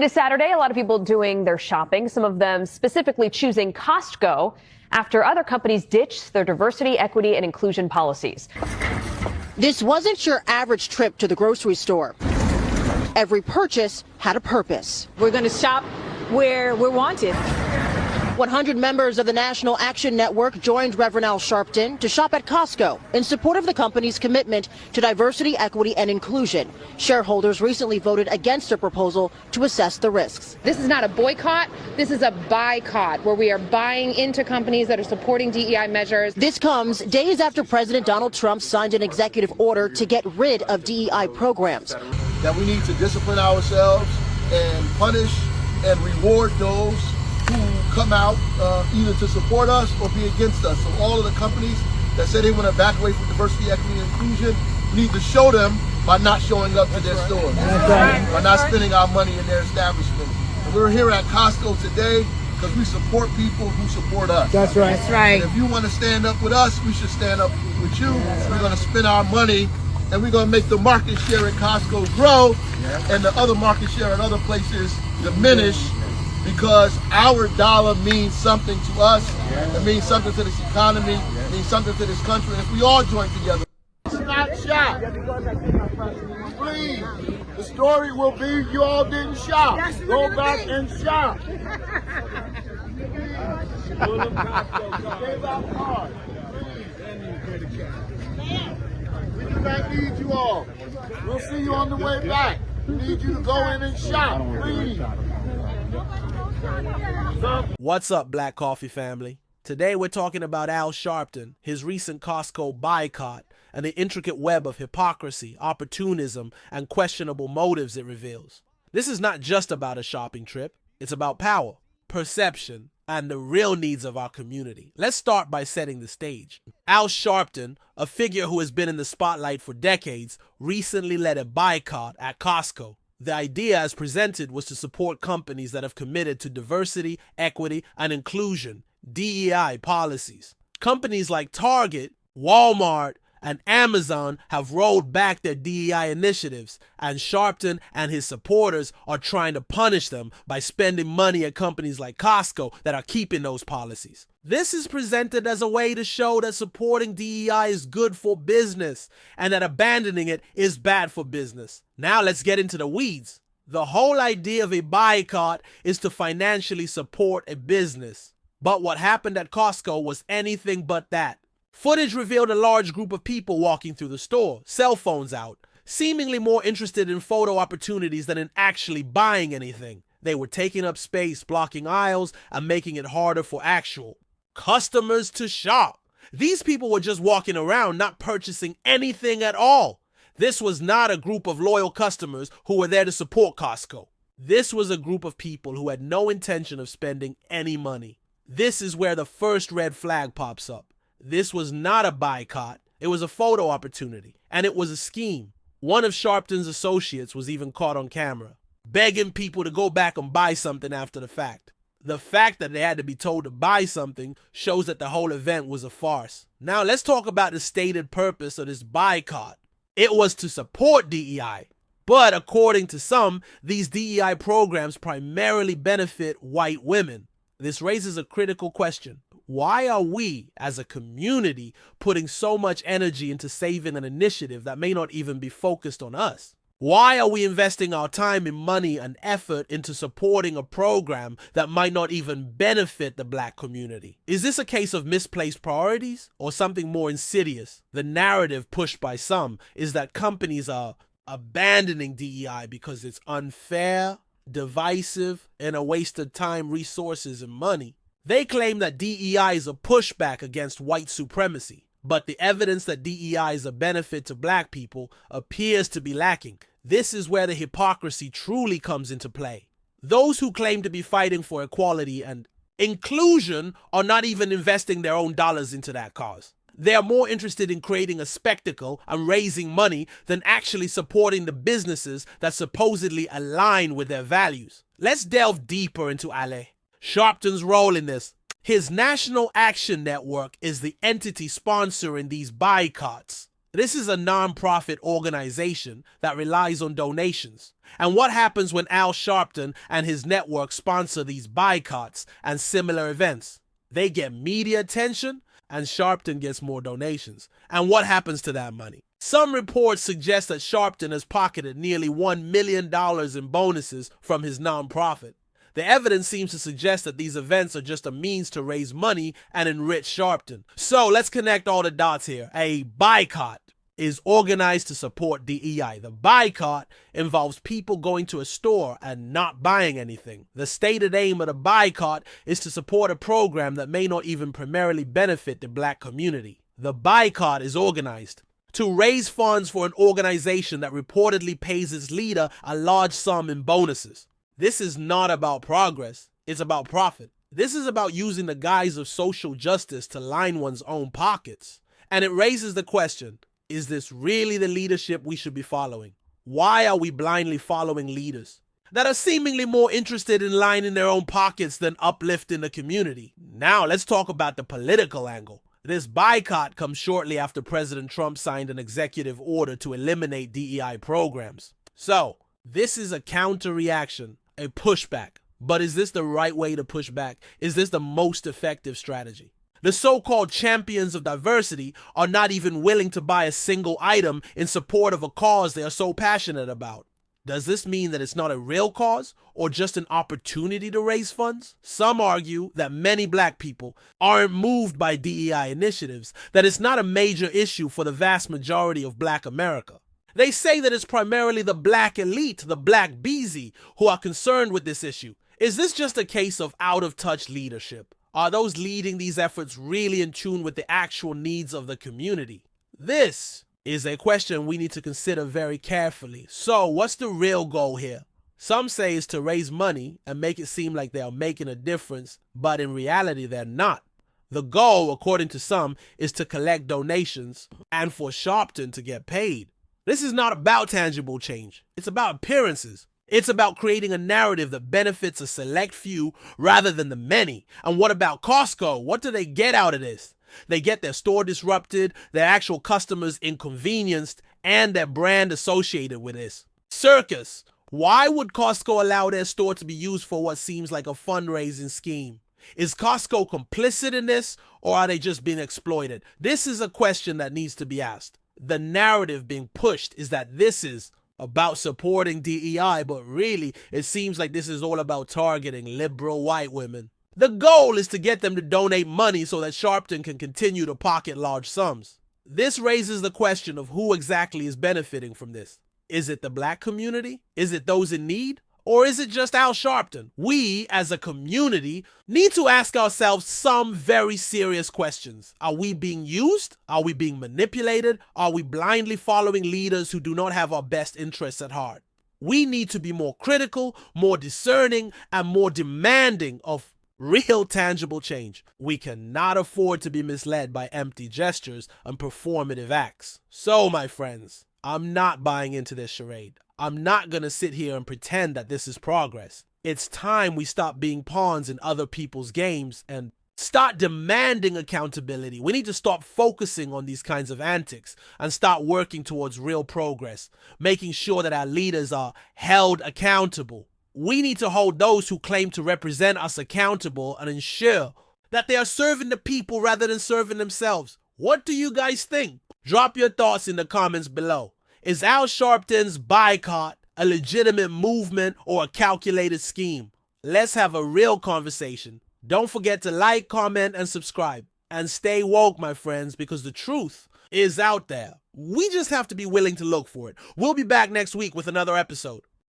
It is Saturday. A lot of people doing their shopping, some of them specifically choosing Costco after other companies ditched their diversity, equity, and inclusion policies. This wasn't your average trip to the grocery store. Every purchase had a purpose. We're going to shop where we're wanted. 100 members of the National Action Network joined Reverend Al Sharpton to shop at Costco in support of the company's commitment to diversity, equity, and inclusion. Shareholders recently voted against a proposal to assess the risks. This is not a boycott. This is a Buycott, where we are buying into companies that are supporting DEI measures. This comes days after President Donald Trump signed an executive order to get rid of DEI programs. That we need to discipline ourselves and punish and reward those who come out either to support us or be against us. So all of the companies that say they want to back away from diversity, equity, and inclusion, we need to show them by not showing up to their stores, by not spending our money in their establishments. And we're here at Costco today because we support people who support us. That's right. That's right. And if you want to stand up with us, we should stand up with you. We're going to spend our money and we're going to make the market share at Costco grow and the other market share at other places diminish, because our dollar means something to us. It means something to this economy. It means something to this country. And if we all join together, it's not shop. Please, the story will be you all didn't shop. Go back and shop. Save our card. We do not need you all. We'll see you on the way back. We need you to go in and shop, please. What's up, Black Coffee family? Today we're talking about Al Sharpton, his recent Costco boycott, and the intricate web of hypocrisy, opportunism, and questionable motives it reveals. This is not just about a shopping trip, it's about power, perception, and the real needs of our community. Let's start by setting the stage. Al Sharpton, a figure who has been in the spotlight for decades, recently led a boycott at Costco. The idea as presented was to support companies that have committed to diversity, equity, and inclusion, DEI policies. Companies like Target, Walmart, and Amazon have rolled back their DEI initiatives, and Sharpton and his supporters are trying to punish them by spending money at companies like Costco that are keeping those policies. This is presented as a way to show that supporting DEI is good for business and that abandoning it is bad for business. Now let's get into the weeds. The whole idea of a boycott is to financially support a business. But what happened at Costco was anything but that. Footage revealed a large group of people walking through the store, cell phones out, seemingly more interested in photo opportunities than in actually buying anything. They were taking up space, blocking aisles, and making it harder for actual customers to shop. These people were just walking around, not purchasing anything at all. This was not a group of loyal customers who were there to support Costco. This was a group of people who had no intention of spending any money. This is where the first red flag pops up. This was not a boycott, it was a photo opportunity, and it was a scheme. One of Sharpton's associates was even caught on camera, begging people to go back and buy something after the fact. The fact that they had to be told to buy something shows that the whole event was a farce. Now let's talk about the stated purpose of this boycott. It was to support DEI. But according to some, these DEI programs primarily benefit white women. This raises a critical question. Why are we, as a community, putting so much energy into saving an initiative that may not even be focused on us? Why are we investing our time and money and effort into supporting a program that might not even benefit the Black community? Is this a case of misplaced priorities or something more insidious? The narrative pushed by some is that companies are abandoning DEI because it's unfair, divisive, and a waste of time, resources, and money. They claim that DEI is a pushback against white supremacy, but the evidence that DEI is a benefit to Black people appears to be lacking. This is where the hypocrisy truly comes into play. Those who claim to be fighting for equality and inclusion are not even investing their own dollars into that cause. They are more interested in creating a spectacle and raising money than actually supporting the businesses that supposedly align with their values. Let's delve deeper into Ale Sharpton's role in this. His National Action Network is the entity sponsoring these boycotts. This is a nonprofit organization that relies on donations. And what happens when Al Sharpton and his network sponsor these boycotts and similar events? They get media attention, and Sharpton gets more donations. And what happens to that money? Some reports suggest that Sharpton has pocketed nearly $1 million in bonuses from his nonprofit. The evidence seems to suggest that these events are just a means to raise money and enrich Sharpton. So let's connect all the dots here. A boycott is organized to support DEI. The boycott involves people going to a store and not buying anything. The stated aim of the boycott is to support a program that may not even primarily benefit the black community. The boycott is organized to raise funds for an organization that reportedly pays its leader a large sum in bonuses. This is not about progress, it's about profit. This is about using the guise of social justice to line one's own pockets. And it raises the question, is this really the leadership we should be following? Why are we blindly following leaders that are seemingly more interested in lining their own pockets than uplifting the community? Now let's talk about the political angle. This boycott comes shortly after President Trump signed an executive order to eliminate DEI programs. So, this is a counter-reaction, a pushback. But is this the right way to push back? Is this the most effective strategy? The so-called champions of diversity are not even willing to buy a single item in support of a cause they are so passionate about. Does this mean that it's not a real cause or just an opportunity to raise funds? Some argue that many black people aren't moved by DEI initiatives, that it's not a major issue for the vast majority of black America. They say that it's primarily the black elite, the black beezy, who are concerned with this issue. Is this just a case of out-of-touch leadership? Are those leading these efforts really in tune with the actual needs of the community? This is a question we need to consider very carefully. So, what's the real goal here? Some say it's to raise money and make it seem like they are making a difference, but in reality they're not. The goal, according to some, is to collect donations and for Sharpton to get paid. This is not about tangible change. It's about appearances. It's about creating a narrative that benefits a select few rather than the many. And what about Costco? What do they get out of this? They get their store disrupted, their actual customers inconvenienced, and their brand associated with this. Circus. Why would Costco allow their store to be used for what seems like a fundraising scheme? Is Costco complicit in this, or are they just being exploited? This is a question that needs to be asked. The narrative being pushed is that this is about supporting DEI, but really, it seems like this is all about targeting liberal white women. The goal is to get them to donate money so that Sharpton can continue to pocket large sums. This raises the question of who exactly is benefiting from this. Is it the black community? Is it those in need? Or is it just Al Sharpton? We, as a community, need to ask ourselves some very serious questions. Are we being used? Are we being manipulated? Are we blindly following leaders who do not have our best interests at heart? We need to be more critical, more discerning, and more demanding of real tangible change. We cannot afford to be misled by empty gestures and performative acts. So, my friends, I'm not buying into this charade. I'm not going to sit here and pretend that this is progress. It's time we stop being pawns in other people's games and start demanding accountability. We need to stop focusing on these kinds of antics and start working towards real progress, making sure that our leaders are held accountable. We need to hold those who claim to represent us accountable and ensure that they are serving the people rather than serving themselves. What do you guys think? Drop your thoughts in the comments below. Is Al Sharpton's boycott a legitimate movement or a calculated scheme? Let's have a real conversation. Don't forget to like, comment, and subscribe. And stay woke, my friends, because the truth is out there. We just have to be willing to look for it. We'll be back next week with another episode.